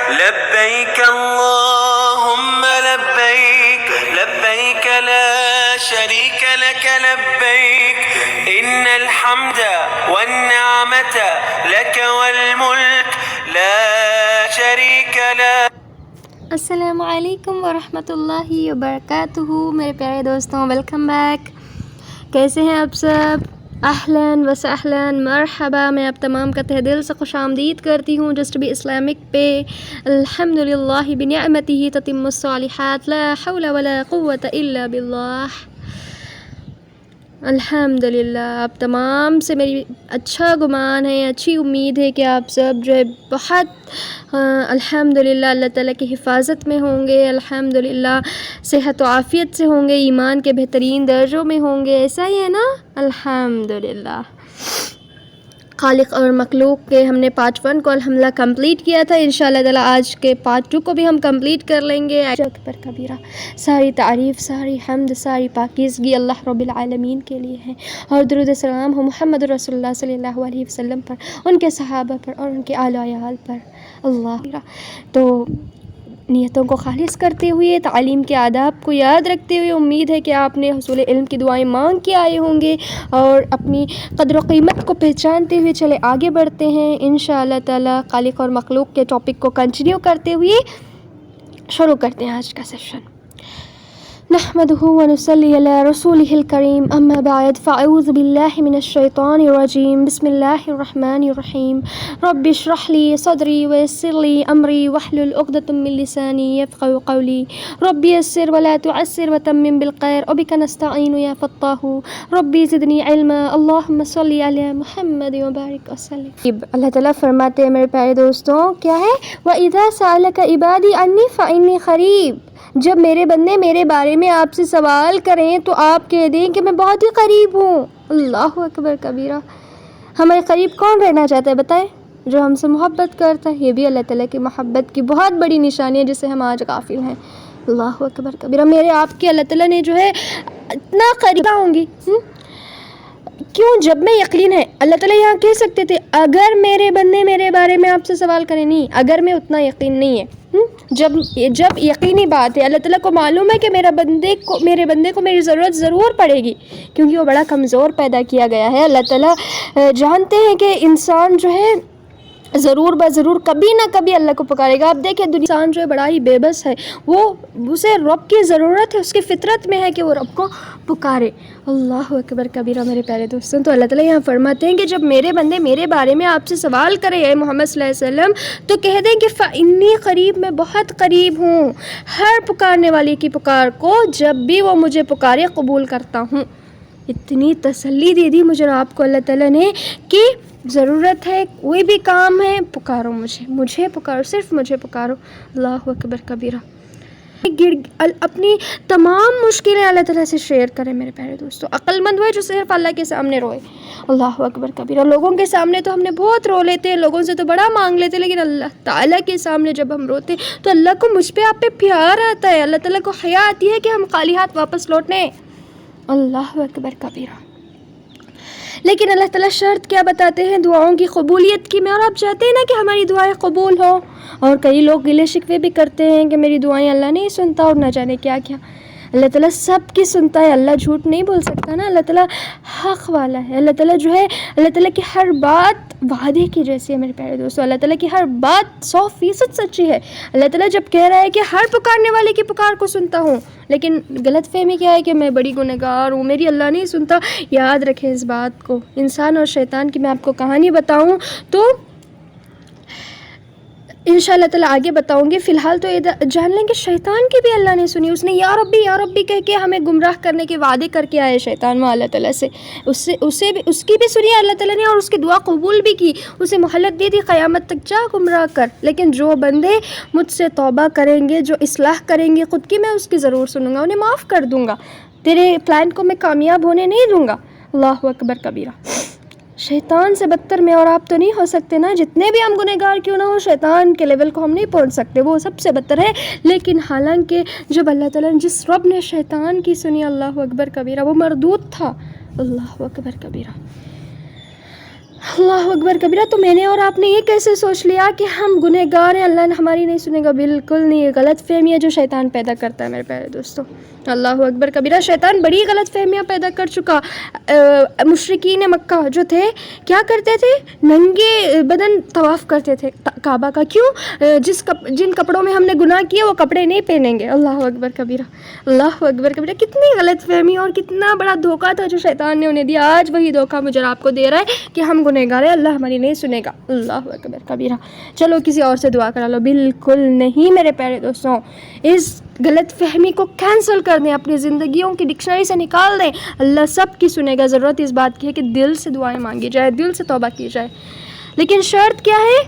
لبيك اللهم لبيك لبيك لا شريك لك لبيك إن الحمد والنعمة لك والملك لا شريك لك. السلام علیکم ورحمۃ اللہ وبرکاتہ. میرے پیارے دوستوں، ویلکم بیک. کیسے ہیں آپ سب؟ اہلاً و سہلاً مرحبا. میں آپ تمام کا تہ دل سے خوش آمدید کرتی ہوں جسٹ بی اسلامک پہ. الحمدللہ بنعمتہ تتم الصالحات، لا حول ولا قوة الا باللہ. الحمدللہ آپ تمام سے میری اچھا گمان ہے، اچھی امید ہے کہ آپ سب جو ہے بہت الحمدللہ اللہ تعالیٰ کی حفاظت میں ہوں گے، الحمدللہ صحت و عافیت سے ہوں گے، ایمان کے بہترین درجوں میں ہوں گے. ایسا ہی ہے نا؟ الحمدللہ. خالق اور مخلوق کے ہم نے پارٹ 1 کو الحمدللہ کمپلیٹ کیا تھا. انشاءاللہ تعالیٰ آج کے پارٹ 2 کو بھی ہم کمپلیٹ کر لیں گے. اکبر کبیرہ، ساری تعریف، ساری حمد، ساری پاکیزگی اللہ رب العالمین کے لیے ہے، اور درود السلام ہو محمد رسول اللہ صلی اللہ علیہ وسلم پر، ان کے صحابہ پر اور ان کے آل و عیال پر. اللہ تو نیتوں کو خالص کرتے ہوئے، تعلیم کے آداب کو یاد رکھتے ہوئے، امید ہے کہ آپ نے حصول علم کی دعائیں مانگ کے آئے ہوں گے، اور اپنی قدر و قیمت کو پہچانتے ہوئے چلے آگے بڑھتے ہیں. انشاءاللہ تعالی خالق اور مخلوق کے ٹاپک کو کنٹینیو کرتے ہوئے شروع کرتے ہیں آج کا سیشن. نحمده ونصلي على رسوله الكريم، اما بعد، فاعوذ بالله من الشيطان الرجيم. بسم الله الرحمن الرحيم. رب اشرح لي صدري ويسر لي امري واحلل عقدة من لساني يفقهوا قولي. رب يسر ولا تعسر وتمم بالخير وبك نستعين يا فتاح. ربي زدني علما. اللهم صل على محمد وبارك وسلم. اللہ تعالیٰ فرماتے ہیں میرے پیارے دوستوں، کیا ہے؟ وَإِذَا سَأَلَكَ عِبَادِي عَنِّي فَإِنِّي قَرِيب. جب میرے بندے میرے بارے میں آپ سے سوال کریں تو آپ کہہ دیں کہ میں بہت ہی قریب ہوں. اللہ اکبر کبیرہ. ہمارے قریب کون رہنا چاہتا ہے بتائیں؟ جو ہم سے محبت کرتا ہے. یہ بھی اللہ تعالیٰ کی محبت کی بہت بڑی نشانی ہے جس سے ہم آج غافل ہیں. اللہ اکبر کبیرہ. میرے آپ کے اللہ تعالیٰ نے جو ہے اتنا قریب ہوں گی. کیوں؟ جب میں یقین ہے. اللہ تعالیٰ یہاں کہہ سکتے تھے اگر میرے بندے میرے بارے میں آپ سے سوال کریں. نہیں، اگر میں اتنا یقین نہیں ہے. جب یقینی بات ہے، اللہ تعالیٰ کو معلوم ہے کہ میرے بندے کو میری ضرورت ضرور پڑے گی، کیونکہ وہ بڑا کمزور پیدا کیا گیا ہے. اللہ تعالیٰ جانتے ہیں کہ انسان جو ہے ضرور ضرور کبھی نہ کبھی اللہ کو پکارے گا. آپ دیکھیں انسان جو ہے بڑا ہی بے بس ہے، اسے رب کی ضرورت ہے، اس کی فطرت میں ہے کہ وہ رب کو پکارے. اللہ اکبر کبیرہ. میرے پیارے دوستوں، تو اللہ تعالیٰ یہاں فرماتے ہیں کہ جب میرے بندے میرے بارے میں آپ سے سوال کرے اے محمد صلی اللہ علیہ وسلم، تو کہہ دیں کہ فَإِنِّي قریب، میں بہت قریب ہوں. ہر پکارنے والے کی پکار کو جب بھی وہ مجھے پکارے قبول کرتا ہوں. اتنی تسلی دے دی مجھے آپ کو اللہ تعالیٰ نے کہ ضرورت ہے، کوئی بھی کام ہے، پکارو مجھے پکارو، صرف مجھے پکارو. اللہ اکبر کبیرہ. اپنی تمام مشکلیں اللہ تعالیٰ سے شیئر کریں میرے پیارے دوستوں. عقل مند ہوئے جو صرف اللہ کے سامنے روئے. اللہ اکبر کبیرہ. لوگوں کے سامنے تو ہم نے بہت رو لیتے ہیں، لوگوں سے تو بڑا مانگ لیتے ہیں، لیکن اللہ تعالیٰ کے سامنے جب ہم روتے ہیں تو اللہ کو مجھ پہ آپ پہ پیار آتا ہے. اللہ تعالیٰ کو حیا آتی ہے کہ ہم خالی ہاتھ واپس لوٹیں. اللہ اکبر کبیرہ. لیکن اللہ تعالیٰ شرط کیا بتاتے ہیں دعاؤں کی قبولیت کی میں؟ اور آپ چاہتے ہیں نا کہ ہماری دعائیں قبول ہوں، اور کئی لوگ گلے شکوے بھی کرتے ہیں کہ میری دعائیں اللہ نہیں سنتا اور نہ جانے کیا کیا. اللہ تعالیٰ سب کی سنتا ہے. اللہ جھوٹ نہیں بول سکتا نا. اللہ تعالیٰ حق والا ہے. اللہ تعالیٰ جو ہے، اللہ تعالیٰ کی ہر بات وعدے کی جیسی ہے میرے پیارے دوستوں. اللہ تعالیٰ کی ہر بات 100% سچی ہے. اللہ تعالیٰ جب کہہ رہا ہے کہ ہر پکارنے والے کی پکار کو سنتا ہوں، لیکن غلط فہمی کیا ہے کہ میں بڑی گنہگار ہوں، میری اللہ نہیں سنتا. یاد رکھیں اس بات کو. انسان اور شیطان کی میں آپ کو کہانی بتاؤں تو انشاءاللہ تعالیٰ آگے بتاؤں گی. فی الحال تو جان لیں کہ شیطان کی بھی اللہ نے سنی. اس نے یا ربی کہہ کے ہمیں گمراہ کرنے کے وعدے کر کے آئے شیطان وہاں اللہ تعالیٰ سے. اس کی بھی سنی اللہ تعالیٰ نے، اور اس کی دعا قبول بھی کی. اسے مہلت دی تھی قیامت تک جا گمراہ کر. لیکن جو بندے مجھ سے توبہ کریں گے، جو اصلاح کریں گے خود کی، میں اس کی ضرور سنوں گا، انہیں معاف کر دوں گا. تیرے پلان کو میں کامیاب ہونے نہیں دوں گا. اللہ اکبر کبیرہ. شیطان سے بدتر میں اور آپ تو نہیں ہو سکتے نا. جتنے بھی ہم گنہگار کیوں نہ ہو، شیطان کے لیول کو ہم نہیں پہنچ سکتے، وہ سب سے بدتر ہے. لیکن حالانکہ جب اللہ تعالیٰ نے جس رب نے شیطان کی سنی، اللہ اکبر کبیرہ، وہ مردود تھا. اللہ اکبر کبیرہ. اللہ اکبر کبیرہ. تو میں نے اور آپ نے یہ کیسے سوچ لیا کہ ہم گنہگار ہیں, اللہ ہماری نہیں سنے گا؟ بالکل نہیں. یہ غلط فہمی ہے جو شیطان پیدا کرتا ہے میرے پیارے دوستوں. اللہ اکبر کبیرہ. شیطان بڑی غلط فہمیاں پیدا کر چکا. مشرکین مکہ جو تھے کیا کرتے تھے؟ ننگے بدن طواف کرتے تھے کعبہ کا. کیوں؟ جن کپڑوں میں ہم نے گناہ کیے وہ کپڑے نہیں پہنیں گے. اللہ اکبر کبیرہ. اللہ اکبر کبیرہ. کتنی غلط فہمی اور کتنا بڑا دھوکہ تھا جو شیطان نے انہیں دیا. آج وہی دھوکہ مجھے آپ کو دے رہا ہے کہ ہم گنہگار ہیں, اللہ ہماری نہیں سنے گا. اللہ اکبر کبیرہ. چلو کسی اور سے دعا کرا لو. بالکل نہیں میرے پیارے دوستوں. اس غلط فہمی کو کینسل کر دیں, اپنی زندگیوں کی ڈکشنری سے نکال دیں. اللہ سب کی سنے گا. ضرورت اس بات کی ہے کہ دل سے دعائیں مانگی جائے, دل سے توبہ کی جائے. لیکن شرط کیا ہے؟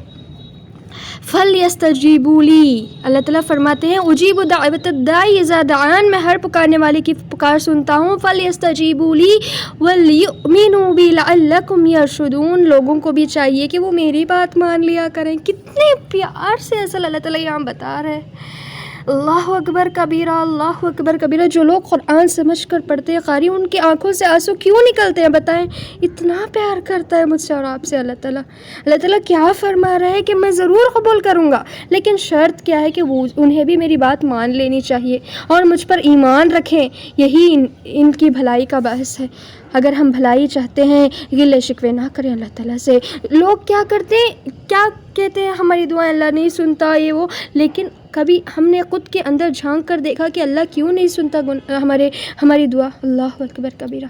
فَلْيَسْتَجِيبُوا لِي. اللہ تعالیٰ فرماتے ہیں اجیب دعوت الداعی اذا دعان, میں ہر پکارنے والے کی پکار سنتا ہوں. فَلْيَسْتَجِيبُوا لِي وَلْيُؤْمِنُوا بِي لَعَلَّكُمْ يَرْشُدُونَ. لوگوں کو بھی چاہیے کہ وہ میری بات مان لیا کریں. کتنے پیار سے اصل اللہ تعالیٰ یہاں بتا رہے ہیں. اللہ اکبر کبیرہ. اللہ اکبر کبیرہ. جو لوگ قرآن سمجھ کر پڑھتے ہیں قاری, ان کی آنکھوں سے آنسو کیوں نکلتے ہیں بتائیں؟ اتنا پیار کرتا ہے مجھ سے اور آپ سے اللہ تعالیٰ. اللہ تعالیٰ کیا فرما رہا ہے کہ میں ضرور قبول کروں گا, لیکن شرط کیا ہے کہ وہ انہیں بھی میری بات مان لینی چاہیے اور مجھ پر ایمان رکھیں. یہی ان کی بھلائی کا باعث ہے. اگر ہم بھلائی چاہتے ہیں گلے شکوے نہ کریں اللہ تعالیٰ سے. لوگ کیا کرتے ہیں, کیا کہتے ہیں, ہماری دعائیں اللہ نہیں سنتا یہ وہ, لیکن کبھی ہم نے خود کے اندر جھانک کر دیکھا کہ اللہ کیوں نہیں سنتا ہماری دعا؟ اللہ اکبر کبیرہ.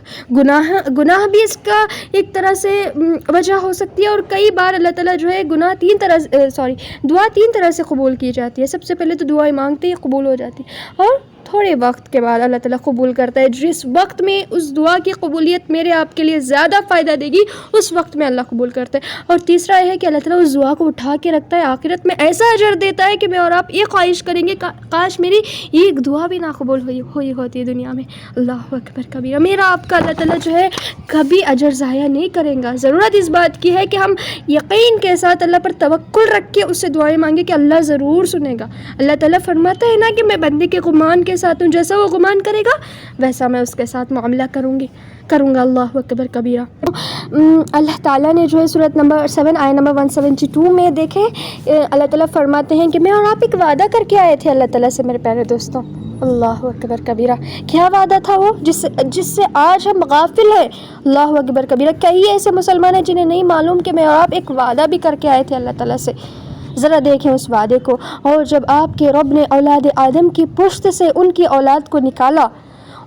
گناہ بھی اس کا ایک طرح سے وجہ ہو سکتی ہے. اور کئی بار اللہ تعالیٰ جو ہے دعا تین طرح سے قبول کی جاتی ہے. سب سے پہلے تو دعائیں مانگتے ہی قبول ہو جاتی ہے, اور تھوڑے وقت کے بعد اللہ تعالیٰ قبول کرتا ہے. جس وقت میں اس دعا کی قبولیت میرے آپ کے لیے زیادہ فائدہ دے گی اس وقت میں اللہ قبول کرتا ہے. اور تیسرا یہ ہے کہ اللہ تعالیٰ اس دعا کو اٹھا کے رکھتا ہے, آخرت میں ایسا اجر دیتا ہے کہ میں اور آپ یہ خواہش کریں گے کاش میری ایک دعا بھی نہ قبول ہوئی ہوتی ہے دنیا میں. اللہ اکبر کبیرہ. میرا آپ کا اللہ تعالیٰ جو ہے کبھی اجر ضائع نہیں کرے گا. ضرورت اس بات کی ہے کہ ہم یقین کے ساتھ اللہ پر توکل رکھ کے اس سے دعائیں مانگے کہ اللہ ضرور سنے گا. اللہ تعالیٰ فرماتا ہے نا کہ میں بندے کے گمان کے ساتھ ہوں, جیسا وہ گمان کرے گا ویسا میں اس کے ساتھ معاملہ کروں گا. اللہ اکبر کبیرہ. اللہ تعالیٰ نے جو ہے سورۃ نمبر 7 آیت نمبر 172 میں دیکھیں اللہ تعالیٰ فرماتے ہیں کہ میں اور آپ ایک وعدہ کر کے آئے تھے اللہ تعالیٰ سے میرے پیارے دوستوں. اللہ اکبر کبیرہ. کیا وعدہ تھا وہ جس سے آج ہم غافل ہیں؟ اللہ اکبر کبیرہ. کئی ایسے مسلمان ہیں جنہیں نہیں معلوم کہ میں اور آپ ایک وعدہ بھی کر کے آئے تھے اللہ تعالیٰ سے. ذرا دیکھیں اس وعدے کو. اور جب آپ کے رب نے اولاد آدم کی پشت سے ان کی اولاد کو نکالا,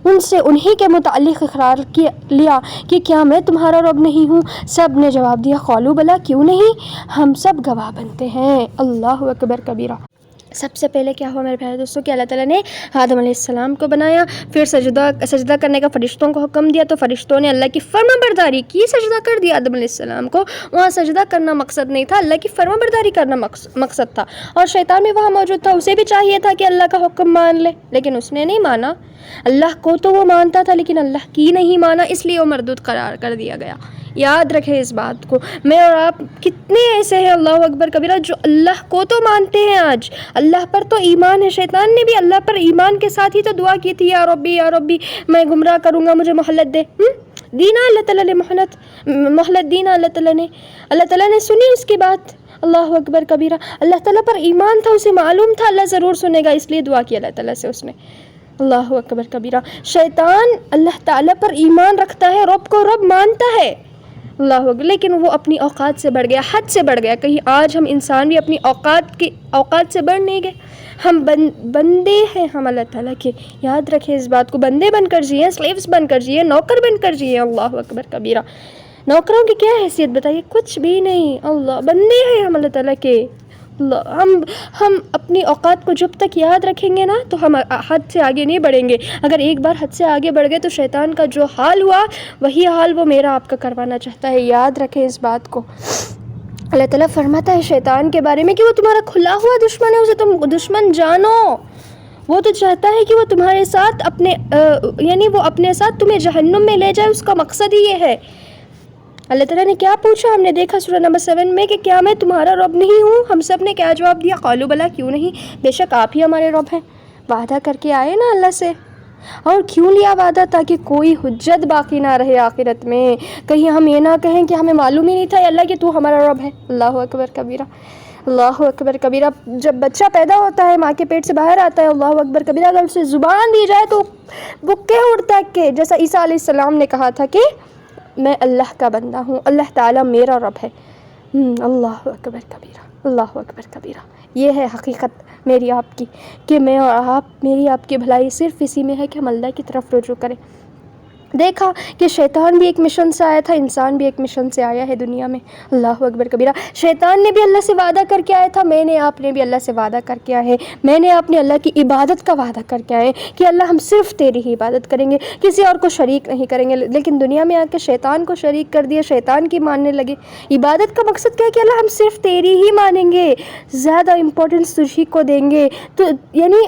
ان سے انہی کے متعلق اقرار لیا کہ کیا میں تمہارا رب نہیں ہوں؟ سب نے جواب دیا قالوا بلا, کیوں نہیں, ہم سب گواہ بنتے ہیں. اللہ اکبر کبیرہ. سب سے پہلے کیا ہوا میرے پیارے دوستوں کہ اللہ تعالیٰ نے آدم علیہ السلام کو بنایا, پھر سجدہ کرنے کا فرشتوں کو حکم دیا, تو فرشتوں نے اللہ کی فرما برداری کی, سجدہ کر دیا آدم علیہ السلام کو. وہاں سجدہ کرنا مقصد نہیں تھا, اللہ کی فرما برداری کرنا مقصد تھا. اور شیطان بھی وہاں موجود تھا, اسے بھی چاہیے تھا کہ اللہ کا حکم مان لے, لیکن اس نے نہیں مانا. اللہ کو تو وہ مانتا تھا لیکن اللہ کی نہیں مانا, اس لیے وہ مردود قرار کر دیا گیا. یاد رکھیں اس بات کو. میں اور آپ کتنے ایسے ہیں اللہ اکبر کبیرہ جو اللہ کو تو مانتے ہیں, آج اللہ پر تو ایمان ہے. شیطان نے بھی اللہ پر ایمان کے ساتھ ہی تو دعا کی تھی, یا ربی میں گمراہ کروں گا, مجھے مہلت دے. دینا اللہ تعالیٰ نے مہلت دینا اللہ تعالیٰ نے سنی اس کی بات. اللہ اکبر کبیرہ. اللہ تعالیٰ پر ایمان تھا, اسے معلوم تھا اللہ ضرور سنے گا, اس لیے دعا کی اللہ تعالیٰ سے اس نے. اللہ اکبر کبیرہ. شیطان اللہ تعالیٰ پر ایمان رکھتا ہے, رب کو رب مانتا ہے, اللہ اکبر, لیکن وہ اپنی اوقات سے بڑھ گیا, حد سے بڑھ گیا. کہیں آج ہم انسان بھی اپنی اوقات سے بڑھ نہیں گئے؟ ہم بندے ہیں ہم اللہ تعالیٰ کے. یاد رکھیں اس بات کو. بندے بن کر جیے, سلیوز بن کر جیے, نوکر بن کر جیے. اللہ اکبر کبیرہ. نوکروں کی کیا حیثیت بتائیے؟ کچھ بھی نہیں. اللہ بندے ہیں ہم اللہ تعالیٰ کے. ہم اپنی اوقات کو جب تک یاد رکھیں گے نا تو ہم حد سے آگے نہیں بڑھیں گے. اگر ایک بار حد سے آگے بڑھ گئے تو شیطان کا جو حال ہوا وہی حال وہ میرا آپ کا کروانا چاہتا ہے. یاد رکھیں اس بات کو. اللہ تعالیٰ فرماتا ہے شیطان کے بارے میں کہ وہ تمہارا کھلا ہوا دشمن ہے, اسے تم دشمن جانو. وہ تو چاہتا ہے کہ وہ تمہارے ساتھ وہ اپنے ساتھ تمہیں جہنم میں لے جائے, اس کا مقصد ہی یہ ہے. اللہ تعالیٰ نے کیا پوچھا, ہم نے دیکھا سورہ نمبر 7 میں کہ کیا میں تمہارا رب نہیں ہوں؟ ہم سب نے کیا جواب دیا؟ قالوا بلا, کیوں نہیں, بے شک آپ ہی ہمارے رب ہیں. وعدہ کر کے آئے نا اللہ سے. اور کیوں لیا وعدہ؟ تاکہ کوئی حجت باقی نہ رہے آخرت میں، کہیں ہم یہ نہ کہیں کہ ہمیں معلوم ہی نہیں تھا اللہ کہ تو ہمارا رب ہے۔ اللہ اکبر کبیرہ، اللہ اکبر کبیرہ۔ جب بچہ پیدا ہوتا ہے، ماں کے پیٹ سے باہر آتا ہے، اللہ اکبر کبیرہ، اگر اسے زبان دی جائے تو وہ کہہ اٹھتا ہے کہ جیسا عیسیٰ علیہ السلام نے کہا تھا کہ میں اللہ کا بندہ ہوں، اللہ تعالیٰ میرا رب ہے۔ اللہ اکبر کبیرہ، اللہ اکبر کبیرہ۔ یہ ہے حقیقت میری آپ کی، کہ میں اور آپ، میری آپ کی بھلائی صرف اسی میں ہے کہ ہم اللہ کی طرف رجوع کریں۔ دیکھا کہ شیطان بھی ایک مشن سے آیا تھا، انسان بھی ایک مشن سے آیا ہے دنیا میں۔ اللہ اکبر کبیرہ۔ شیطان نے بھی اللہ سے وعدہ کر کے آیا تھا، میں نے آپ نے بھی اللہ سے وعدہ کر کے آئے ہیں، میں نے آپ نے اللہ کی عبادت کا وعدہ کر کے آئے کہ اللہ ہم صرف تیری ہی عبادت کریں گے، کسی اور کو شریک نہیں کریں گے۔ لیکن دنیا میں آ کے شیطان کو شریک کر دیا، شیطان کی ماننے لگے۔ عبادت کا مقصد کیا ہے کہ اللہ ہم صرف تیری ہی مانیں گے، زیادہ امپورٹنس تجھی کو دیں گے، تو یعنی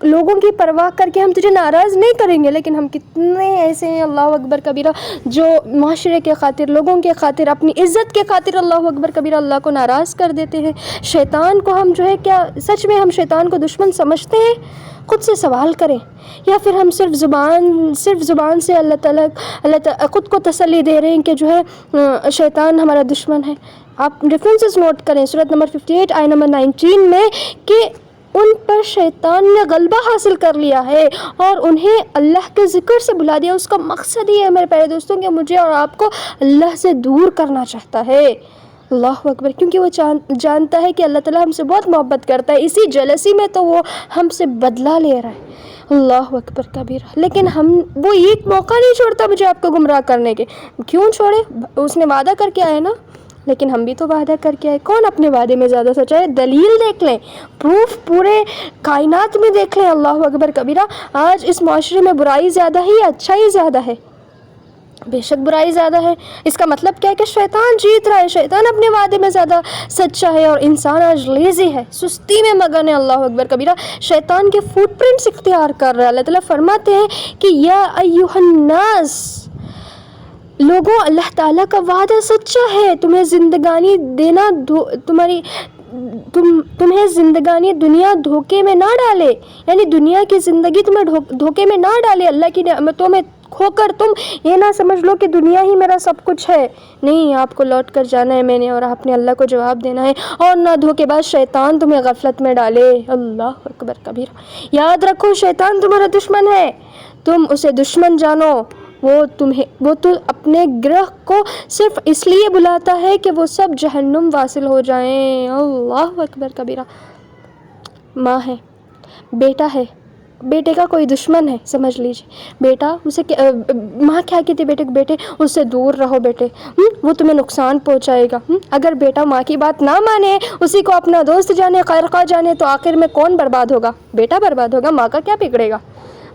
لوگوں کی پرواہ کر کے ہم تجھے ناراض نہیں کریں گے۔ لیکن ہم کتنے ایسے ہیں اللہ اکبر کبیرہ جو معاشرے کے خاطر، لوگوں کے خاطر، اپنی عزت کے خاطر اللہ اکبر کبیرہ اللہ کو ناراض کر دیتے ہیں۔ شیطان کو ہم جو ہے کیا سچ میں ہم شیطان کو دشمن سمجھتے ہیں؟ خود سے سوال کریں، یا پھر ہم صرف زبان سے اللہ تعالیٰ خود کو تسلی دے رہے ہیں کہ جو ہے شیطان ہمارا دشمن ہے۔ آپ ریفرنسز نوٹ کریں سورۃ نمبر 58 آیت نمبر 19 میں کہ ان پر شیطان نے غلبہ حاصل کر لیا ہے اور انہیں اللہ کے ذکر سے بلا دیا۔ اس کا مقصد یہ ہے میرے پیارے دوستوں کہ مجھے اور آپ کو اللہ سے دور کرنا چاہتا ہے۔ اللہ اکبر، کیونکہ وہ جانتا ہے کہ اللہ تعالیٰ ہم سے بہت محبت کرتا ہے، اسی جلسی میں تو وہ ہم سے بدلہ لے رہا ہے۔ اللہ اکبر کبیرہ۔ لیکن وہ ایک موقع نہیں چھوڑتا مجھے آپ کو گمراہ کرنے کے۔ کیوں چھوڑے؟ اس نے وعدہ کر کے آئے نا، لیکن ہم بھی تو وعدہ کر کے آئے۔ کون اپنے وعدے میں زیادہ سچا ہے؟ دلیل دیکھ لیں، پروف پورے کائنات میں دیکھ لیں۔ اللہ اکبر کبیرہ۔ آج اس معاشرے میں برائی زیادہ ہے یا اچھائی زیادہ ہے؟ بے شک برائی زیادہ ہے۔ اس کا مطلب کیا ہے کہ شیطان جیت رہا ہے، شیطان اپنے وعدے میں زیادہ سچا ہے، اور انسان آج لیزی ہے، سستی میں مگن ہے۔ اللہ اکبر کبیرہ۔ شیطان کے فٹ پرنٹس اختیار کر رہا ہے۔ اللہ تعالیٰ فرماتے ہیں کہ یا ایھا الناس، لوگوں اللہ تعالیٰ کا وعدہ سچا ہے، تمہیں زندگانی دینا، تمہیں زندگانی دنیا دھوکے میں نہ ڈالے، یعنی دنیا کی زندگی تمہیں دھوکے میں نہ ڈالے، اللہ کی نعمتوں میں کھو کر تم یہ نہ سمجھ لو کہ دنیا ہی میرا سب کچھ ہے۔ نہیں، آپ کو لوٹ کر جانا ہے، میں نے اور آپ نے اللہ کو جواب دینا ہے، اور نہ دھوکے باز شیطان تمہیں غفلت میں ڈالے۔ اللہ اکبر کبیرہ۔ یاد رکھو شیطان تمہارا دشمن ہے، تم اسے دشمن جانو۔ وہ تو اپنے گروہ کو صرف اس لیے بلاتا ہے کہ وہ سب جہنم واصل ہو جائیں۔ اللہ اکبر کبیرہ۔ ماں ہے، بیٹا ہے، بیٹے کا کوئی دشمن ہے سمجھ لیجیے، بیٹا اسے ماں کیا کہتی ہے بیٹے کو، بیٹے اس سے دور رہو بیٹے، وہ تمہیں نقصان پہنچائے گا۔ اگر بیٹا ماں کی بات نہ مانے، اسی کو اپنا دوست جانے، خیرخواہ جانے، تو آخر میں کون برباد ہوگا؟ بیٹا برباد ہوگا، ماں کا کیا بگڑے گا؟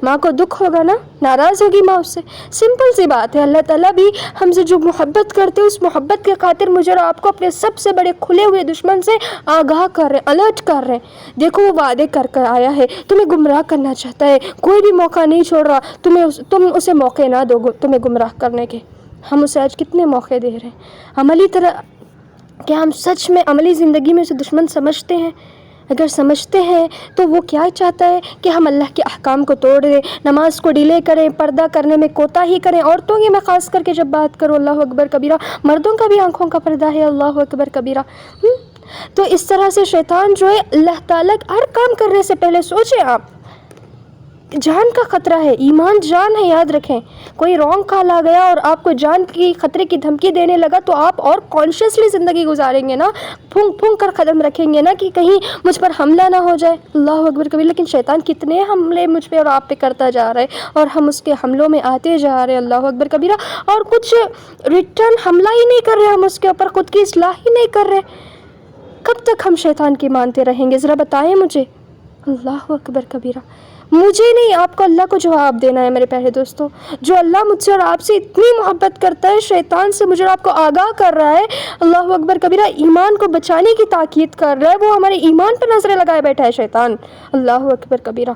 ماں کو دکھ ہوگا نا، ناراض ہوگی ماں اس سے۔ سمپل سی بات ہے۔ اللہ تعالیٰ بھی ہم سے جو محبت کرتے ہیں، اس محبت کے خاطر مجھے اور آپ کو اپنے سب سے بڑے کھلے ہوئے دشمن سے آگاہ کر رہے ہیں، الرٹ کر رہے ہیں۔ دیکھو وہ وعدے کر کر آیا ہے، تمہیں گمراہ کرنا چاہتا ہے، کوئی بھی موقع نہیں چھوڑ رہا، تم اسے موقع نہ دو تمہیں گمراہ کرنے کے۔ ہم اسے آج کتنے موقع دے رہے ہیں؟ عملی طرح کیا ہم سچ میں عملی زندگی میں اسے دشمن سمجھتے ہیں؟ اگر سمجھتے ہیں تو وہ کیا چاہتا ہے کہ ہم اللہ کے احکام کو توڑ دیں، نماز کو ڈیلے کریں، پردہ کرنے میں کوتاہی کریں۔ عورتوں کی میں خاص کر کے جب بات کروں، اللہ اکبر کبیرہ، مردوں کا بھی آنکھوں کا پردہ ہے، اللہ اکبر کبیرہ۔ تو اس طرح سے شیطان جو ہے اللہ تعالیٰ ہر کام کرنے سے پہلے سوچیں، آپ جان کا خطرہ ہے، ایمان جان ہے، یاد رکھیں۔ کوئی رانگ کال آ گیا اور آپ کو جان کی خطرے کی دھمکی دینے لگا تو آپ اور کانشیسلی زندگی گزاریں گے نا، پھونک پھونک کر قدم رکھیں گے نا کہ کہیں مجھ پر حملہ نہ ہو جائے۔ اللہ اکبر کبیر۔ لیکن شیطان کتنے حملے مجھ پہ اور آپ پہ کرتا جا رہا ہے، اور ہم اس کے حملوں میں آتے جا رہے ہیں، اللہ اکبر کبیرہ، اور کچھ ریٹرن حملہ ہی نہیں کر رہے، ہم اس کے اوپر خود کی اصلاح ہی نہیں کر رہے۔ کب تک ہم شیطان کی مانتے رہیں گے؟ ذرا بتائیں مجھے۔ اللہ اکبر کبیرہ۔ مجھے نہیں، آپ کو اللہ کو جواب دینا ہے میرے پیارے دوستوں۔ جو اللہ مجھ سے اور آپ سے اتنی محبت کرتا ہے، شیطان سے مجھے اور آپ کو آگاہ کر رہا ہے، اللہ اکبر کبیرہ، ایمان کو بچانے کی تاکید کر رہا ہے، وہ ہمارے ایمان پہ نظریں لگائے بیٹھا ہے شیطان۔ اللہ اکبر کبیرہ،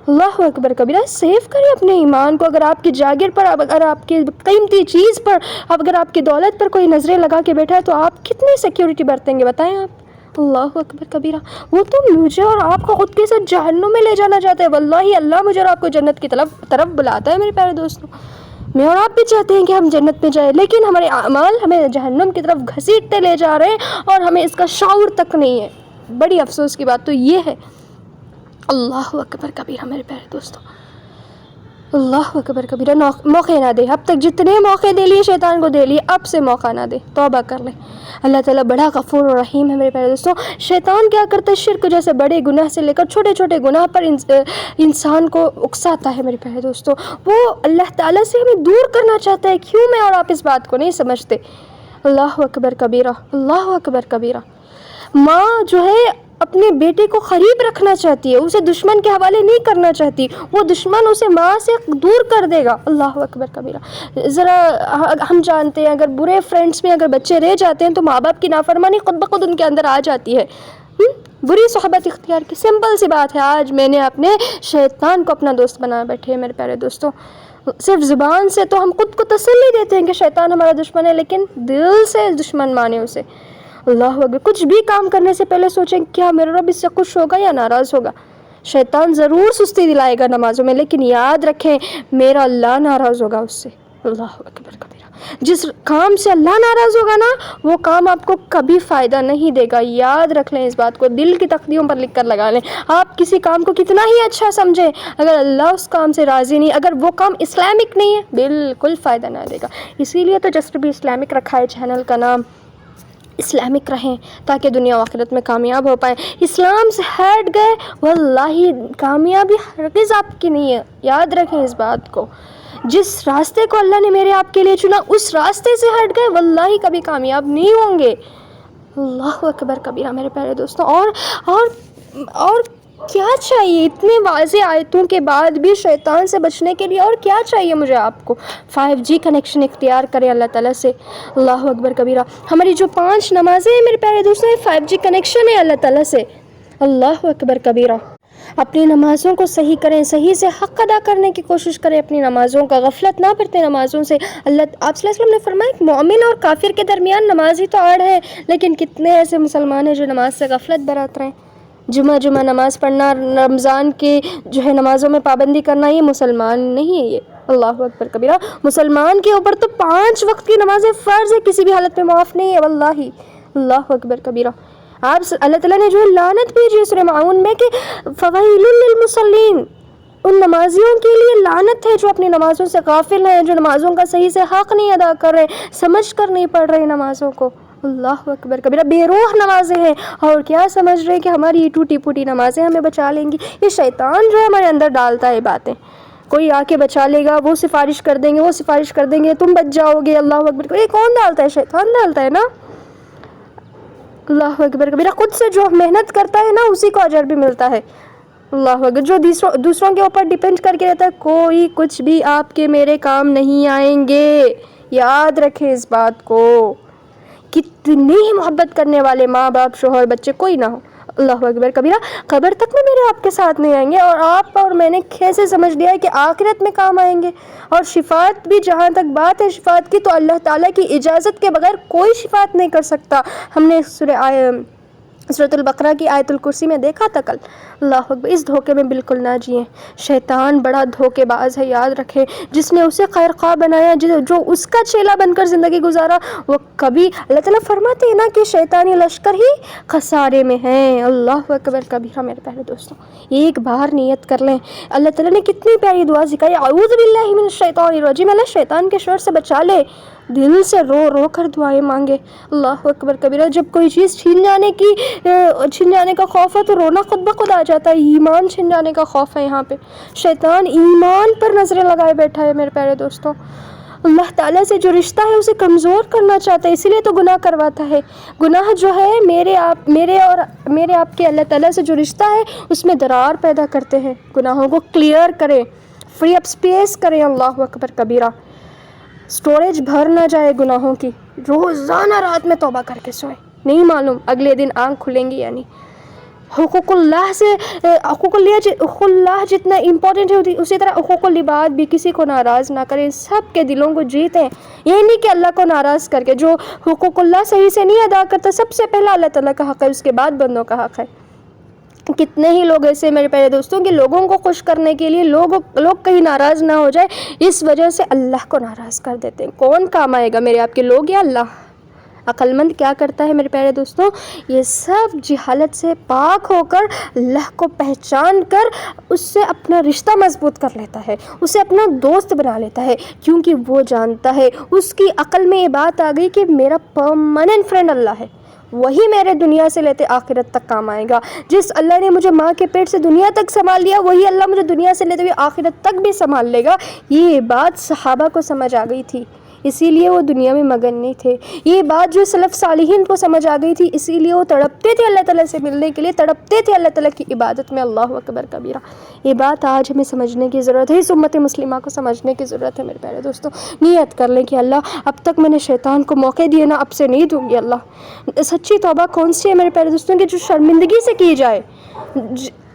اللہ اکبر کبیرہ۔ سیو کریں اپنے ایمان کو۔ اگر آپ کی جاگیر پر، اگر آپ کی قیمتی چیز پر، اگر آپ کی دولت پر کوئی نظریں لگا کے بیٹھا ہے تو آپ کتنی سیکیورٹی برتیں گے؟ بتائیں آپ۔ اللہ اکبر کبیرہ. وہ تو مجھے اور آپ کو خود کے ساتھ جہنم میں لے جانا چاہتا ہے. واللہ اللہ مجھے اور آپ کو جنت کی طرف بلاتا ہے میرے پیارے دوستوں. میں اور آپ بھی چاہتے ہیں کہ ہم جنت میں جائیں، لیکن ہمارے اعمال ہمیں جہنم کی طرف گھسیٹتے لے جا رہے ہیں اور ہمیں اس کا شعور تک نہیں ہے. بڑی افسوس کی بات تو یہ ہے. اللہ اکبر کبیرہ میرے پیارے دوستوں. اللہ اکبر کبیرہ. موقع نہ دے. اب تک جتنے موقع دے لیے شیطان کو دے لیے، اب سے موقع نہ دے. توبہ کر لیں. اللہ تعالیٰ بڑا غفور و رحیم ہے میرے پیارے دوستوں. شیطان کیا کرتا ہے، شرک جیسے بڑے گناہ سے لے کر چھوٹے چھوٹے گناہ پر انسان کو اکساتا ہے میرے پیارے دوستوں. وہ اللہ تعالیٰ سے ہمیں دور کرنا چاہتا ہے. کیوں میں اور آپ اس بات کو نہیں سمجھتے؟ اللہ اکبر کبیرہ. اللہ اکبر کبیرہ. ماں جو ہے اپنے بیٹے کو قریب رکھنا چاہتی ہے، اسے دشمن کے حوالے نہیں کرنا چاہتی. وہ دشمن اسے ماں سے دور کر دے گا. اللہ اکبر کبیرہ. ذرا ہم جانتے ہیں اگر برے فرینڈس میں اگر بچے رہ جاتے ہیں تو ماں باپ کی نافرمانی خود بخود ان کے اندر آ جاتی ہے. بری صحبت اختیار کی سمپل سی بات ہے. آج میں نے اپنے شیطان کو اپنا دوست بنا بیٹھے ہیں میرے پیارے دوستوں. صرف زبان سے تو ہم خود کو تسلی دیتے ہیں کہ شیطان ہمارا دشمن ہے، لیکن دل سے دشمن مانے اسے. اللہ اکبر. کچھ بھی کام کرنے سے پہلے سوچیں کیا میرا رب اس سے خوش ہوگا یا ناراض ہوگا. شیطان ضرور سستی دلائے گا نمازوں میں، لیکن یاد رکھیں میرا اللہ ناراض ہوگا اس سے. اللہ اکبر کبیرہ. جس کام سے اللہ ناراض ہوگا نا، وہ کام آپ کو کبھی فائدہ نہیں دے گا. یاد رکھ لیں اس بات کو، دل کی تختیوں پر لکھ کر لگا لیں. آپ کسی کام کو کتنا ہی اچھا سمجھیں، اگر اللہ اس کام سے راضی نہیں، اگر وہ کام اسلامک نہیں ہے، بالکل فائدہ نہ دے گا. اسی لیے تو جسٹ بھی اسلامک رکھا ہے چینل کا نام. اسلامک رہیں تاکہ دنیا و آخرت میں کامیاب ہو پائیں. اسلام سے ہٹ گئے واللہ کامیابی ہرگز آپ کی نہیں ہے. یاد رکھیں اس بات کو. جس راستے کو اللہ نے میرے آپ کے لیے چنا، اس راستے سے ہٹ گئے واللہ کبھی کامیاب نہیں ہوں گے. اللہ اکبر کبیرہ میرے پیارے دوستوں. اور کیا چاہیے اتنے واضح آیتوں کے بعد بھی شیطان سے بچنے کے لیے؟ اور کیا چاہیے مجھے آپ کو؟ 5G کنیکشن اختیار کریں اللہ تعالیٰ سے. اللہ اکبر کبیرہ. ہماری جو 5 نمازیں ہیں میرے پیارے دوستوں، 5G کنیکشن ہے اللہ تعالیٰ سے. اللہ اکبر کبیرہ. اپنی نمازوں کو صحیح کریں، صحیح سے حق ادا کرنے کی کوشش کریں. اپنی نمازوں کا غفلت نہ برتیں نمازوں سے. آپ صلی اللہ علیہ وسلم نے فرمایا کہ مومن اور کافر کے درمیان نماز ہی تو آڑ ہے. لیکن کتنے ایسے مسلمان ہیں جو نماز سے غفلت برت رہے ہیں. جمعہ نماز پڑھنا، رمضان کی جو ہے نمازوں میں پابندی کرنا، یہ مسلمان نہیں ہے یہ. اللہ اکبر کبیرہ. مسلمان کے اوپر تو 5 وقت کی نمازیں فرض ہے، کسی بھی حالت میں معاف نہیں ہے واللہ. اللہ اکبر کبیرہ. آپ اللہ تعالیٰ نے جو ہے لعنت بھیجی ہے سورہ معون میں کہ فویل للمصلین، ان نمازیوں کے لیے لعنت ہے جو اپنی نمازوں سے غافل ہیں، جو نمازوں کا صحیح سے حق نہیں ادا کر رہے، سمجھ کر نہیں پڑھ رہے نمازوں کو. اللہ اکبر کبیرہ. بے روح نمازیں ہیں اور کیا سمجھ رہے کہ ہماری ٹوٹی پھوٹی نمازیں ہمیں بچا لیں گی. یہ شیطان جو ہے ہمارے اندر ڈالتا ہے باتیں. کوئی آ کے بچا لے گا، وہ سفارش کر دیں گے، تم بچ جاؤ گے. اللہ اکبر. یہ کون ڈالتا ہے؟ شیطان ڈالتا ہے نا. اللہ اکبر کبیرہ. خود سے جو محنت کرتا ہے نا، اسی کو اجر بھی ملتا ہے. اللہ اکبر. جو دوسروں کے اوپر ڈیپینڈ کر کے رہتا ہے، کوئی کچھ بھی آپ کے میرے کام نہیں آئیں گے. یاد رکھیں اس بات کو. کتنی ہی محبت کرنے والے ماں باپ، شوہر، بچے کوئی نہ ہو، اللہ اکبر کبیرہ، قبر تک میں میرے آپ کے ساتھ نہیں آئیں گے. اور آپ اور میں نے کیسے سمجھ لیا ہے کہ آخرت میں کام آئیں گے. اور شفاعت بھی، جہاں تک بات ہے شفاعت کی، تو اللہ تعالیٰ کی اجازت کے بغیر کوئی شفاعت نہیں کر سکتا. ہم نے سورۃ البقرہ کی آیت الکرسی میں دیکھا تھا کل. اللہ اکبر. اس دھوکے میں بالکل نہ جئیں. شیطان بڑا دھوکے باز ہے. یاد رکھیں جس نے اسے خیر خواہ بنایا، جو اس کا چیلا بن کر زندگی گزارا، وہ کبھی، اللہ تعالیٰ فرماتے ہیں نا کہ شیطانی لشکر ہی خسارے میں ہیں. اللہ اکبر کبیرہ میرے پیارے دوستوں. ایک بار نیت کر لیں. اللہ تعالیٰ نے کتنی پیاری دعا سکھائی، اعوذ باللہ من الشیطان الرجیم. اللہ شیطان کے شر سے بچا لے. دل سے رو رو کر دعائیں مانگے. اللہ اکبر کبیرہ. جب کوئی چیز چھین جانے کا خوف ہے تو رونا خود بخود آ جاتا ہے. ایمان چھین جانے کا خوف ہے. یہاں پہ شیطان ایمان پر نظریں لگائے بیٹھا ہے میرے پیارے دوستوں. اللہ تعالیٰ سے جو رشتہ ہے اسے کمزور کرنا چاہتا ہے، اسی لیے تو گناہ کرواتا ہے. گناہ جو ہے میرے آپ کے اللہ تعالیٰ سے جو رشتہ ہے اس میں درار پیدا کرتے ہیں. گناہوں کو کلیئر کریں، فری اپ اسپیس کریں. اللہ اکبر کبیرہ. سٹوریج بھر نہ جائے گناہوں کی. روزانہ رات میں توبہ کر کے سوئیں. نہیں معلوم اگلے دن آنکھ کھلیں گی یا نہیں. حقوق اللہ جتنا امپورٹنٹ ہے اسی طرح حقوق العباد بھی. کسی کو ناراض نہ کریں, سب کے دلوں کو جیتیں. یہ نہیں کہ اللہ کو ناراض کر کے, جو حقوق اللہ صحیح سے نہیں ادا کرتا, سب سے پہلا اللہ تعالیٰ کا حق ہے, اس کے بعد بندوں کا حق ہے. کتنے ہی لوگ ایسے میرے پیارے دوستوں کہ لوگوں کو خوش کرنے کے لیے لوگ کہیں ناراض نہ ہو جائے اس وجہ سے اللہ کو ناراض کر دیتے ہیں. کون کام آئے گا میرے آپ کے, لوگ یا اللہ؟ عقل مند کیا کرتا ہے میرے پیارے دوستوں؟ یہ سب جہالت سے پاک ہو کر اللہ کو پہچان کر اس سے اپنا رشتہ مضبوط کر لیتا ہے, اسے اپنا دوست بنا لیتا ہے, کیونکہ وہ جانتا ہے, اس کی عقل میں یہ بات آ گئی کہ میرا پرماننٹ فرینڈ اللہ ہے, وہی میرے دنیا سے لیتے آخرت تک کام آئے گا. جس اللہ نے مجھے ماں کے پیٹ سے دنیا تک سنبھال لیا, وہی اللہ مجھے دنیا سے لیتے ہوئے آخرت تک بھی سنبھال لے گا. یہ بات صحابہ کو سمجھ آ گئی تھی, اسی لیے وہ دنیا میں مگن نہیں تھے. یہ بات جو سلف صالحین کو سمجھ آ گئی تھی, اسی لیے وہ تڑپتے تھے اللہ تعالیٰ سے ملنے کے لیے, تڑپتے تھے اللہ تعالیٰ کی عبادت میں. اللہ اکبر کبیرہ. یہ بات آج ہمیں سمجھنے کی ضرورت ہے, اس امت مسلمہ کو سمجھنے کی ضرورت ہے میرے پیارے دوستوں. نیت کر لیں کہ اللہ اب تک میں نے شیطان کو موقع دیے نا, اب سے نہیں دوں گی. اللہ سچی توبہ کون سی ہے میرے پیارے دوستوں کہ جو شرمندگی سے کی جائے,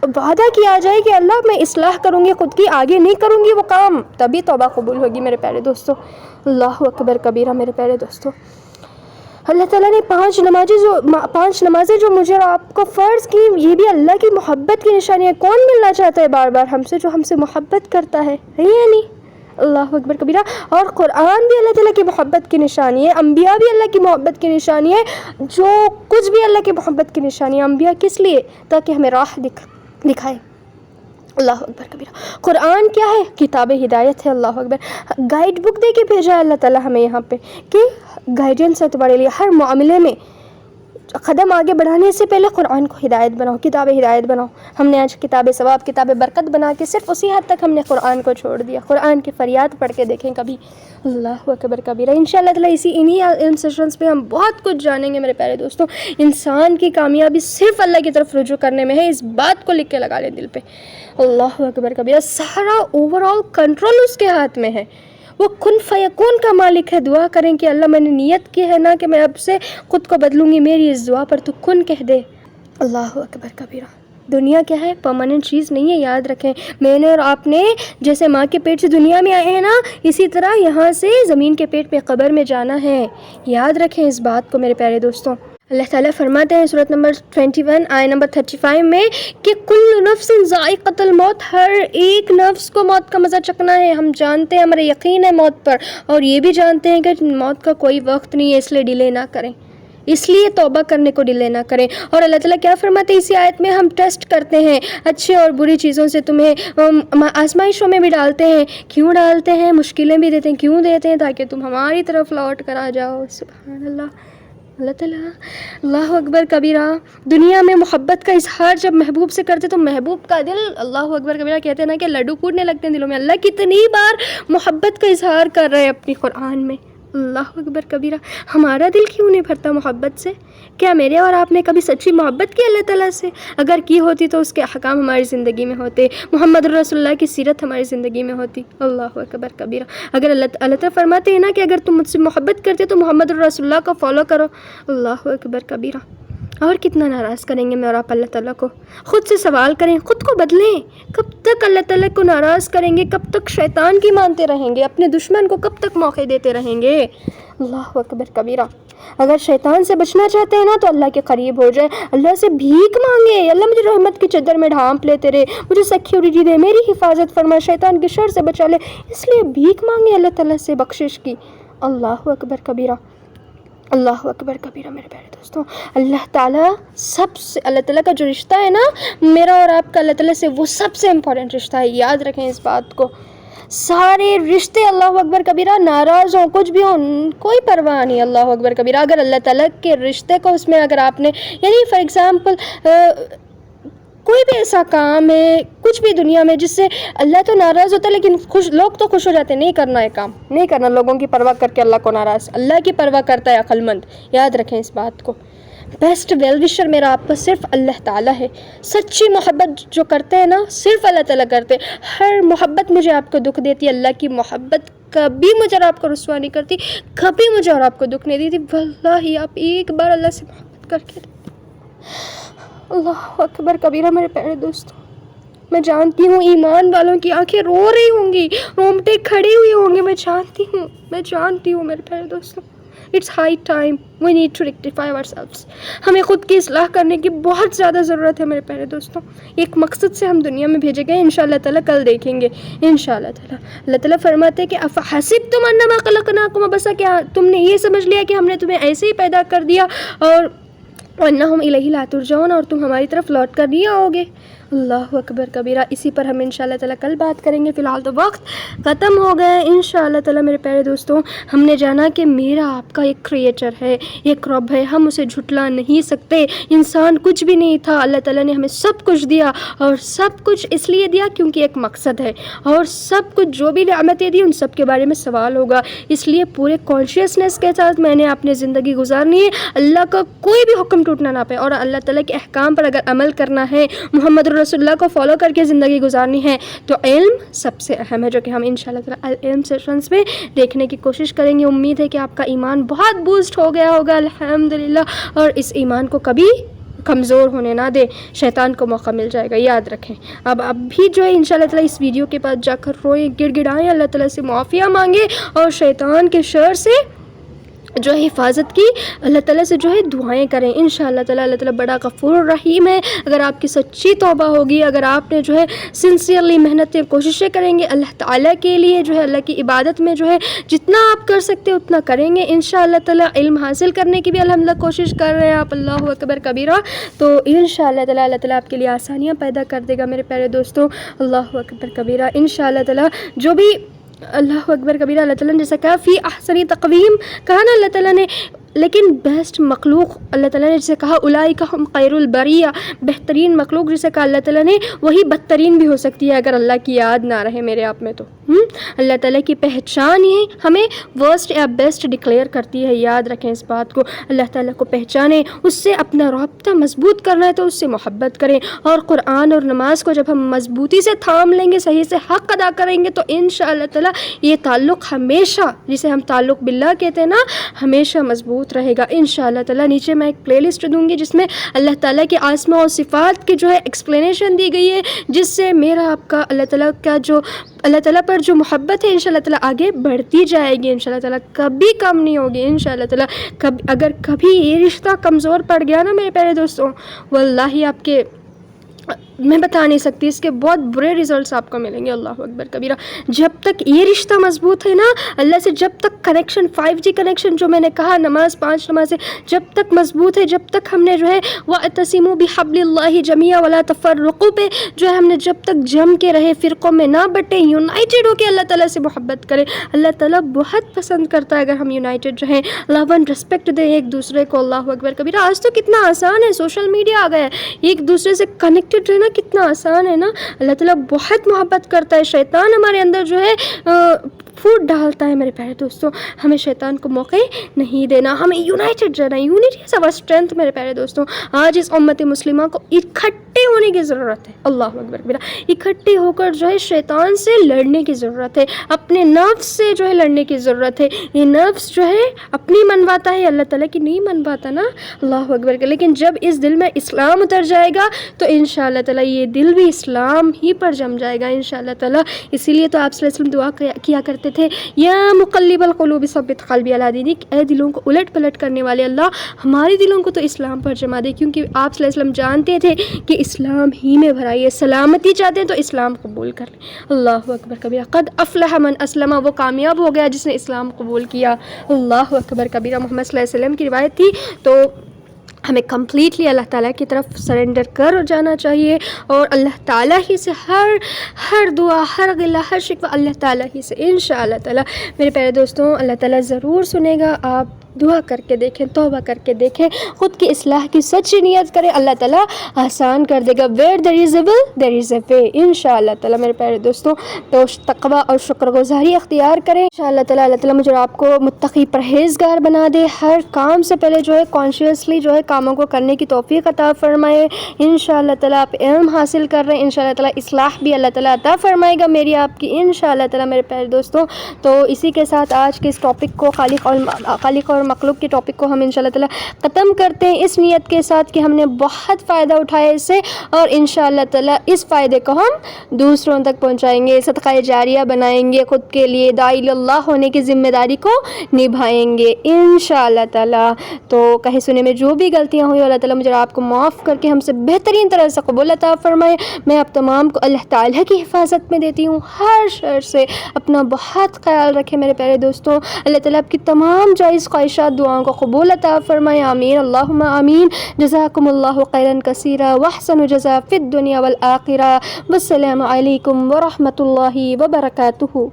وعدہ کیا جائے کہ اللہ میں اصلاح کروں گی خود کی, آگے نہیں کروں گی وہ کام, تبھی توبہ قبول ہوگی میرے پیارے دوستوں. اللہ اکبر کبیرہ میرے پیارے دوستوں. اللہ تعالیٰ نے پانچ نمازیں جو مجھے اور آپ کو فرض کی, یہ بھی اللہ کی محبت کی نشانی ہے. کون ملنا چاہتا ہے بار بار ہم سے جو ہم سے محبت کرتا ہے یا نہیں؟ اللہ اکبر کبیرہ. اور قرآن بھی اللہ تعالیٰ کی محبت کی نشانی ہے, انبیاء بھی اللہ کی محبت کی نشانی ہے, جو کچھ بھی اللہ کی محبت کی نشانی ہے. انبیاء کس لیے؟ تاکہ ہمیں راہ دکھائے. اللہ اکبر کبیرہ. قرآن کیا ہے؟ کتاب ہدایت ہے. اللہ اکبر. گائیڈ بک دے کے بھیجا ہے اللہ تعالیٰ ہمیں یہاں پہ کہ گائیڈنس ہے تمہارے لیے ہر معاملے میں. قدم آگے بڑھانے سے پہلے قرآن کو ہدایت بناؤ, کتاب ہدایت بناؤ. ہم نے آج کتاب ثواب, کتاب برکت بنا کے صرف اسی حد تک ہم نے قرآن کو چھوڑ دیا. قرآن کی فریاد پڑھ کے دیکھیں کبھی. اللہ اکبر کبیرہ. انشاءاللہ تعالیٰ انہی علم سیشنز پہ ہم بہت کچھ جانیں گے میرے پیارے دوستوں. انسان کی کامیابی صرف اللہ کی طرف رجوع کرنے میں ہے, اس بات کو لکھ کے لگا لیں دل پہ. اللہ اکبر کبیرہ. سارا اوور آل کنٹرول اس کے ہاتھ میں ہے, وہ کن فیکون کا مالک ہے. دعا کریں کہ اللہ میں نے نیت کی ہے نا کہ میں اب سے خود کو بدلوں گی, میری اس دعا پر تو کن کہہ دے. اللہ اکبر کبیرہ. دنیا کیا ہے؟ پرماننٹ چیز نہیں ہے, یاد رکھیں. میں نے اور آپ نے جیسے ماں کے پیٹ سے دنیا میں آئے ہیں نا, اسی طرح یہاں سے زمین کے پیٹ پہ قبر میں جانا ہے. یاد رکھیں اس بات کو میرے پیارے دوستوں. اللہ تعالیٰ فرماتے ہیں سورۃ نمبر 21 آیت نمبر 35 میں کہ کل نفس ذائقۃ الموت, ہر ایک نفس کو موت کا مزہ چکھنا ہے. ہم جانتے ہیں, ہمارا یقین ہے موت پر, اور یہ بھی جانتے ہیں کہ موت کا کوئی وقت نہیں ہے, اس لیے ڈیلے نہ کریں, اس لیے توبہ کرنے کو ڈیلے نہ کریں. اور اللہ تعالیٰ کیا فرماتے ہیں اسی آیت میں؟ ہم ٹیسٹ کرتے ہیں, اچھے اور بری چیزوں سے تمہیں آزمائشوں میں بھی ڈالتے ہیں. کیوں ڈالتے ہیں؟ مشکلیں بھی دیتے ہیں. کیوں دیتے ہیں؟ تاکہ تم ہماری طرف لوٹ کر آ جاؤ. سبحان اللہ. اللہ تعالیٰ. اللہ اکبر کبیرہ. دنیا میں محبت کا اظہار جب محبوب سے کرتے تو محبوب کا دل, اللہ اکبر کبیرہ, کہتے ہیں نا کہ لڈو پھوٹنے لگتے ہیں دلوں میں. اللہ کتنی بار محبت کا اظہار کر رہے ہیں اپنی قرآن میں. اللہ اکبر کبیرہ. ہمارا دل کیوں نہیں بھرتا محبت سے؟ کیا میرے اور آپ نے کبھی سچی محبت کی اللہ تعالیٰ سے؟ اگر کی ہوتی تو اس کے احکام ہماری زندگی میں ہوتے, محمد رسول اللہ کی سیرت ہماری زندگی میں ہوتی. اللہ اکبر کبیرہ. اگر اللہ تعالیٰ فرماتے ہیں نا کہ اگر تم مجھ سے محبت کرتے تو محمد رسول اللہ کو فالو کرو. اللہ اکبر کبیرہ. اور کتنا ناراض کریں گے میں اور آپ اللہ تعالیٰ کو؟ خود سے سوال کریں, خود کو بدلیں. کب تک اللہ تعالیٰ کو ناراض کریں گے؟ کب تک شیطان کی مانتے رہیں گے؟ اپنے دشمن کو کب تک موقع دیتے رہیں گے؟ اللہ اکبر کبیرہ. اگر شیطان سے بچنا چاہتے ہیں نا تو اللہ کے قریب ہو جائیں, اللہ سے بھیک مانگے. اللہ مجھے رحمت کی چادر میں ڈھانپ لے تیرے, مجھے سیکیورٹی دے, میری حفاظت فرما, شیطان کی شر سے بچا لے. اس لیے بھیک مانگے اللہ تعالیٰ سے بخشش کی. اللہ اکبر کبیرہ. اللہ اکبر کبیرہ میرے پیارے دوستوں. اللہ تعالیٰ اللہ تعالیٰ کا جو رشتہ ہے نا میرا اور آپ کا اللہ تعالیٰ سے, وہ سب سے امپورٹنٹ رشتہ ہے. یاد رکھیں اس بات کو. سارے رشتے اللہ اکبر کبیرہ, ناراض ہوں کچھ بھی ہوں کوئی پرواہ نہیں. اللہ اکبر کبیرہ. اگر اللہ تعالیٰ کے رشتے کو اس میں اگر آپ نے یعنی فار ایگزامپل کوئی بھی ایسا کام ہے کچھ بھی دنیا میں جس سے اللہ تو ناراض ہوتا ہے لیکن لوگ تو خوش ہو جاتے ہیں, نہیں کرنا ہے کام, نہیں کرنا. لوگوں کی پرواہ کر کے اللہ کو ناراض, اللہ کی پرواہ کرتا ہے عقل مند. یاد رکھیں اس بات کو. بیسٹ ویل وشر میرا آپ کا صرف اللہ تعالیٰ ہے. سچی محبت جو کرتے ہیں نا صرف اللہ تعالیٰ کرتے ہیں. ہر محبت مجھے آپ کو دکھ دیتی ہے, اللہ کی محبت کبھی مجھے اور آپ کو رسوا نہیں کرتی, کبھی مجھے اور آپ کو دکھ نہیں دیتی. واللہ آپ ایک بار اللہ سے محبت کر کے اللہ اکبر کبیرہ میرے پیارے دوستوں، میں جانتی ہوں ایمان والوں کی آنکھیں رو رہی ہوں گی، رونگٹے کھڑی ہوئی ہوں گے، میں جانتی ہوں میرے پیارے دوستوں. It's high time we need to rectify ourselves. ہمیں خود کی اصلاح کرنے کی بہت زیادہ ضرورت ہے میرے پیارے دوستوں. ایک مقصد سے ہم دنیا میں بھیجے گئے، انشاءاللہ تعالیٰ کل دیکھیں گے انشاءاللہ تعالیٰ. اللہ تعالیٰ فرماتے ہیں کہ افحسبتم انما خلقناکم عبثا، کیا تم نے یہ سمجھ لیا کہ ہم نے تمہیں ایسے ہی پیدا کر دیا اور وَأَنَّهُمْ إِلَيْهِ لَا تُرْجَعُونَ، اور تم ہماری طرف لوٹ کر نہیں آؤ گے. اللہ اکبر کبیرہ. اسی پر ہم انشاءاللہ تعالیٰ کل بات کریں گے. فی الحال تو وقت ختم ہو گیا ہے. انشاءاللہ تعالیٰ میرے پیارے دوستوں، ہم نے جانا کہ میرا آپ کا ایک کریٹر ہے، ایک رب ہے، ہم اسے جھٹلا نہیں سکتے. انسان کچھ بھی نہیں تھا، اللہ تعالیٰ نے ہمیں سب کچھ دیا، اور سب کچھ اس لیے دیا کیونکہ ایک مقصد ہے، اور سب کچھ جو بھی نعمتیں دی ان سب کے بارے میں سوال ہوگا. اس لیے پورے کانشیسنیس کے ساتھ میں نے اپنی زندگی گزارنی ہے. اللہ کا کوئی بھی حکم ٹوٹنا نہ پائے، اور اللہ تعالیٰ کے احکام پر اگر عمل کرنا ہے، محمد رسول اللہ کو فالو کر کے زندگی گزارنی ہے، تو علم سب سے اہم ہے، جو کہ ہم انشاءاللہ تعالیٰ علم سیشنز میں دیکھنے کی کوشش کریں گے. امید ہے کہ آپ کا ایمان بہت بوسٹ ہو گیا ہوگا الحمدللہ، اور اس ایمان کو کبھی کمزور ہونے نہ دے، شیطان کو موقع مل جائے گا، یاد رکھیں. اب بھی جو ہے انشاءاللہ تعالیٰ اس ویڈیو کے بعد جا کر روئیں، گڑ گڑائیں، اللہ تعالیٰ سے معافیہ مانگے، اور شیطان کے شر سے جو ہے حفاظت کی اللہ تعالیٰ سے جو ہے دعائیں کریں انشاءاللہ تعالیٰ. اللہ تعالیٰ بڑا غفور رحیم ہے. اگر آپ کی سچی توبہ ہوگی، اگر آپ نے جو ہے سنسیئرلی محنتیں کوششیں کریں گے اللہ تعالیٰ کے لیے، جو ہے اللہ کی عبادت میں جو ہے جتنا آپ کر سکتے اتنا کریں گے انشاءاللہ تعالیٰ. علم حاصل کرنے کی بھی الحمدللہ کوشش کر رہے ہیں آپ، اللہ اکبر کبیرہ، تو انشاءاللہ تعالیٰ اللہ تعالیٰ آپ کے لیے آسانیاں پیدا کر دے گا میرے پیارے دوستوں. اللہ اکبر کبیرہ. انشاءاللہ تعالیٰ جو بھی اللہ اکبر کبیرہ، اللہ تعالیٰ نے جیسا کہا فی احسن تقویم، کہا نا اللہ تعالیٰ نے، لیکن بیسٹ مخلوق اللہ تعالیٰ نے جسے کہا اولئک ہم خیر البریہ، بہترین مخلوق جسے کہا اللہ تعالیٰ نے، وہی بدترین بھی ہو سکتی ہے اگر اللہ کی یاد نہ رہے میرے آپ میں. تو اللہ تعالیٰ کی پہچان ہی ہمیں ورسٹ یا بیسٹ ڈکلیئر کرتی ہے، یاد رکھیں اس بات کو. اللہ تعالیٰ کو پہچانیں، اس سے اپنا رابطہ مضبوط کرنا ہے تو اس سے محبت کریں، اور قرآن اور نماز کو جب ہم مضبوطی سے تھام لیں گے، صحیح سے حق ادا کریں گے، تو انشاءاللہ تعالیٰ یہ تعلق ہمیشہ، جسے ہم تعلق باللہ کہتے ہیں نا، ہمیشہ مضبوط رہے گا انشاءاللہ تعالیٰ. نیچے میں ایک پلے لسٹ دوں گی جس میں اللہ تعالیٰ کے اسماء و صفات کی جو ہے ایکسپلینیشن دی گئی ہے، جس سے میرا آپ کا اللہ تعالیٰ کا جو اللہ تعالیٰ پر جو محبت ہے انشاءاللہ تعالیٰ آگے بڑھتی جائے گی انشاءاللہ تعالیٰ، کبھی کم نہیں ہوگی انشاءاللہ تعالیٰ. اگر کبھی یہ رشتہ کمزور پڑ گیا نا میرے پیارے دوستوں، واللہ آپ کے میں بتا نہیں سکتی، اس کے بہت برے ریزلٹس آپ کو ملیں گے. اللہ اکبر کبیرہ. جب تک یہ رشتہ مضبوط ہے نا اللہ سے، جب تک کنیکشن 5G کنیکشن جو میں نے کہا نماز 5 نمازیں جب تک مضبوط ہے، جب تک ہم نے جو ہے وَاعْتَصِمُوا بِحَبْلِ اللَّهِ جَمِيعًا وَلَا تَفَرَّقُوا پہ جو ہے ہم نے جب تک جم کے رہے، فرقوں میں نہ بٹے، یونائٹڈ ہو کے اللہ تعالیٰ سے محبت کرے. اللہ تعالیٰ بہت پسند کرتا ہے اگر ہم یونائٹڈ رہیں، لو اینڈ رسپیکٹ دیں ایک دوسرے کو. اللہ اکبر کبیرہ. آج تو کتنا آسان ہے، سوشل میڈیا آ گیا ہے، ایک دوسرے سے کنیکٹڈ رہنا کتنا آسان ہے نا. اللہ تعالیٰ بہت محبت کرتا ہے. شیطان ہمارے اندر جو ہے پھوٹ ڈالتا ہے میرے پیارے دوستوں، ہمیں شیطان کو موقع نہیں دینا، ہمیں یونائٹڈ رہنا. یونٹی از آور اسٹرینتھ میرے پیارے دوستوں. آج اس امت مسلمہ کو اکٹھے ہونے کی ضرورت ہے. اللہ اکبر کبیرہ. اکٹھے ہو کر جو ہے شیطان سے لڑنے کی ضرورت ہے، اپنے نفس سے جو ہے لڑنے کی ضرورت ہے. یہ نفس جو ہے اپنی منواتا ہے، اللہ تعالیٰ کی نہیں منواتا نا. اللہ اکبر. لیکن جب اس دل میں اسلام اتر جائے گا تو انشاءاللہ تعالیٰ یہ دل بھی اسلام ہی پر جم جائے گا انشاءاللہ تعالیٰ. اسی لیے تو آپ صلی اللہ علیہ وسلم دعا کیا کرتے تھے، یا مقلب القلوب ثبت قلبی علی دینک، اے دلوں کو الٹ پلٹ کرنے والے اللہ ہمارے دلوں کو تو اسلام پر جما دے. کیونکہ آپ صلی اللہ علیہ وسلم جانتے تھے کہ اسلام ہی میں بھرائی ہے، سلامتی چاہتے ہیں تو اسلام قبول کر لیں. اللہ اکبر کبیرہ. قد افلح من اسلم، وہ کامیاب ہو گیا جس نے اسلام قبول کیا. اللہ اکبر کبیرہ. محمد صلی اللہ علیہ وسلم کی روایت تھی. تو ہمیں کمپلیٹلی اللہ تعالیٰ کی طرف سرنڈر کر جانا چاہیے، اور اللہ تعالیٰ ہی سے ہر دعا، ہر غلہ، ہر شکوہ اللہ تعالیٰ ہی سے انشاءاللہ تعالیٰ. میرے پیارے دوستوں اللہ تعالیٰ ضرور سنے گا. آپ دعا کر کے دیکھیں، توبہ کر کے دیکھیں، خود کی اصلاح کی سچی نیت کریں، اللہ تعالیٰ آسان کر دے گا. ویئر دیر از اے ول دیر از اے وے انشاءاللہ تعالیٰ. میرے پیارے دوستوں تو تقویٰ اور شکر گزاری اختیار کریں انشاءاللہ تعالیٰ. اللہ تعالیٰ مجھے آپ کو متقی پرہیزگار بنا دے، ہر کام سے پہلے جو ہے کانشیسلی جو ہے کاموں کو کرنے کی توفیق عطا فرمائے انشاءاللہ تعالیٰ. آپ علم حاصل کر رہے ہیں انشاءاللہ تعالیٰ، اصلاح بھی اللہ تعالیٰ عطا فرمائے گا میری آپ کی انشاءاللہ تعالیٰ. میرے پیارے دوستوں تو اسی کے ساتھ آج کے اس ٹاپک کو خالق اور مخلوق کے ٹاپک کو ہم انشاءاللہ تعالی ختم کرتے ہیں اس نیت کے ساتھ کہ ہم نے بہت فائدہ اٹھایا اس سے، اور انشاءاللہ تعالی اس فائدے کو ہم دوسروں تک پہنچائیں گے، صدقہ جاریہ بنائیں گے، خود کے لیے داعی اللہ ہونے کی ذمہ داری کو نبھائیں گے انشاءاللہ تعالی۔ تو کہیں سنے میں جو بھی غلطیاں ہوئی اللہ تعالی مجھے آپ کو معاف کر کے ہم سے بہترین طرح سے قبول عطا فرمائے۔ میں آپ تمام کو اللہ تعالیٰ کی حفاظت میں دیتی ہوں، ہر شر سے اپنا بہت خیال رکھے میرے پیارے دوستوں۔ اللہ تعالیٰ آپ کی تمام جائز خواہشات دعاؤں کو قبول عطا فرمائے، آمین اللہم آمین۔ جزاکم اللہ خیرا کثیرا واحسن الجزاء فی الدنیا والآخرہ، والسلام علیکم ورحمۃ اللہ وبرکاتہ۔